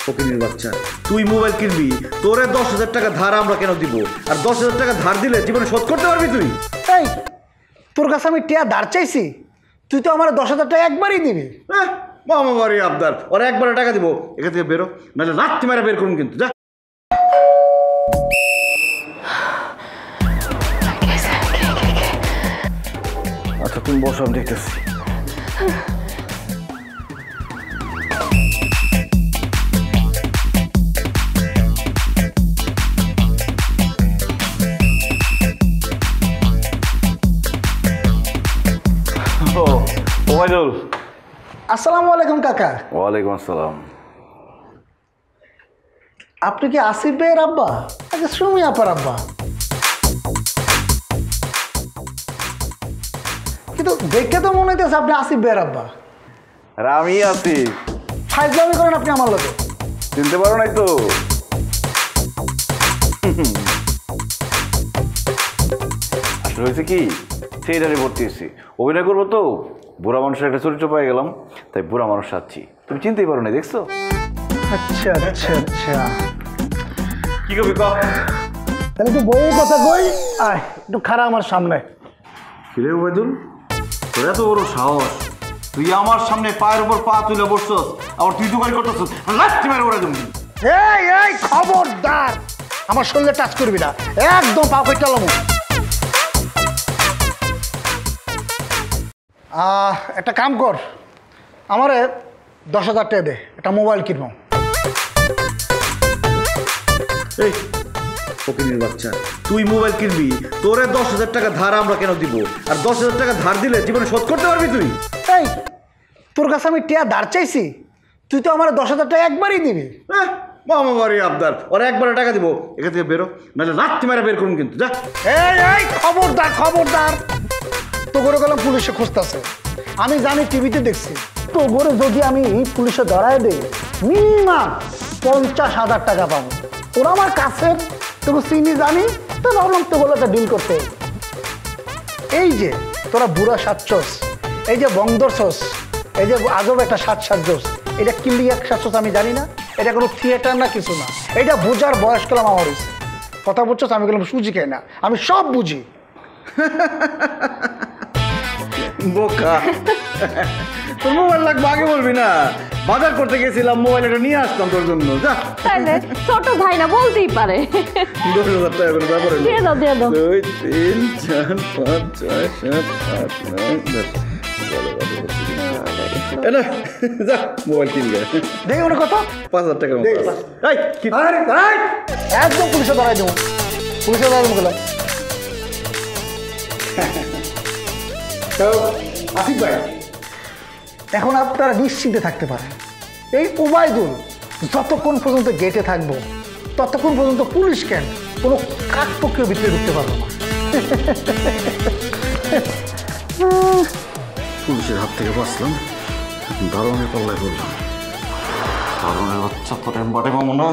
ফকিনীর বাচ্চা, তুই মোবাইল কিনবি, তোরে 10,000 টাকা ধার আমরা কেন দিব? আর 10,000 টাকা ধার দিলে জীবনে শোধ করতে পারবি তুই? এই তোর কাছে আমি টিয়া ধার চাইছি, তুই তো আমার 10,000 টাকা একবারই দিবি। মামা বাড়ি আবদার, ওরা একবারে টাকা দিব। এখান থেকে বেরো, নাহলে লাথি মেরে বের করুন কিন্তু। যা। আচ্ছা তুমি বসো, আমি দেখতেছি। ওবায়দুল, আসসালামু আলাইকুম কাকা। ওয়ালাইকুম আসসালাম। আপনি কি আসিফ ভাইয়ের আব্বা? আচ্ছা, সুমি আপার আব্বা। কিন্তু দেখে তো মনে হইতেছে আপনি আসিফ ভাইয়ের আব্বা। আর আমি আছি। ফাইজলামি করেন আপনি আমার লোকে। চিনতে পারো নাই তো? আসলে হয়েছে কি, থিয়েটারে ভর্তি হয়েছি, অভিনয় করবো তো। বুড়া মানুষের একটা চরিত্র পেয়ে গেলাম, তাই বুড়া মানুষ সাজছি। তুমি চিনতেই পারো না, দেখছো? আচ্ছা আচ্ছা আচ্ছা, কি কবি ক? তাহলে তো বইয়ের কথা কই। আয় একটু খারাপ আমার সামনে। কিরে ওবায়দুল, তোর এত বড় সাহস, তুই আমার সামনে পায়ের উপর পা তুলে বসছস, আবার তুই দোকান করতেছস, লাথি মেরে ওরা তুমি। এই এই খবরদার, আমার শরীরে টাচ করবি না, একদম পা কইটালাম। একটা কাম কর, আমারে 10,000 টাকা দে, একটা মোবাইল কিনবো। এই ফকিনীর বাচ্চা, তুই মোবাইল কিনবি, তোরে 10,000 টাকা ধার আমরা কেন দিব? আর 10,000 টাকা ধার দিলে জীবনে শোধ করতে পারবি তুই? এই তোর কাছে আমি টিয়া ধার চাইছি, তুই তো আমার 10,000 টাকা একবারই দিবি। মামা বাড়ি আবদার, ওরা একবারে টাকা দিব। এখান থেকে বেরো, নাহলে লাথি মেরে বের করুন কিন্তু। যা। এই এই খবরদার খবরদার, তো করে গেলাম পুলিশে খুঁজতেছে। আমি জানি, টিভিতে দেখছি, তো করে যদি আমি পুলিশে ধরায় দেই মিনিমাম 50,000 টাকা পাবো। ওরা আমার কাছে তোকে চিনি জানি, তো ভাবলাম তো বলে একটা ডিল করতে। এই যে তোরা বুড়া সাজছস, এই যে বংদরছস, এই যে আজব একটা সাজছস, এটা কিলিয়াক সাজছস আমি জানি না। এটা কোনো থিয়েটার না, কিছু না। এটা বোঝার বয়স কালাম আমার হয়েছে। কথা বলছস, আমি গেলাম সুজি খাই না, আমি সব বুঝি। বোকা, তোর মোবাইল লাগবে আগে বলবি না? বাজার করতে গেছিলাম, মোবাইল একটা নিয়ে আসতাম তোর জন্য। যা। তাহলে ছোট ভাই না, বলতেই পারে। 10,000 টাকা করে ব্যাপারে দিয়ে দাও দিয়ে দাও। 2, 3, 4, 5, 6, 7, 8, 9, 10। যা মোবাইল কিনবে। দেখি ওটা কত? 5,000 টাকা। একদম পুলিশে ধরাই দেবো, পুলিশে ধরাই দেবো গেলাম। আসিফ ভাই, এখন আপনারা নিশ্চিন্তে থাকতে পারেন। এই ওবায়দুল যতক্ষণ পর্যন্ত গেটে থাকবো, ততক্ষণ পর্যন্ত পুলিশ কেন কোনো কাকপক্ষের ভিতরে ঢুকতে পারবো না। পুলিশের হাত থেকে বাঁচলাম, দারোয়ানের পাল্লায় পড়লাম। দারোয়ানের বাচ্চা তোর এম্বারে মামনা।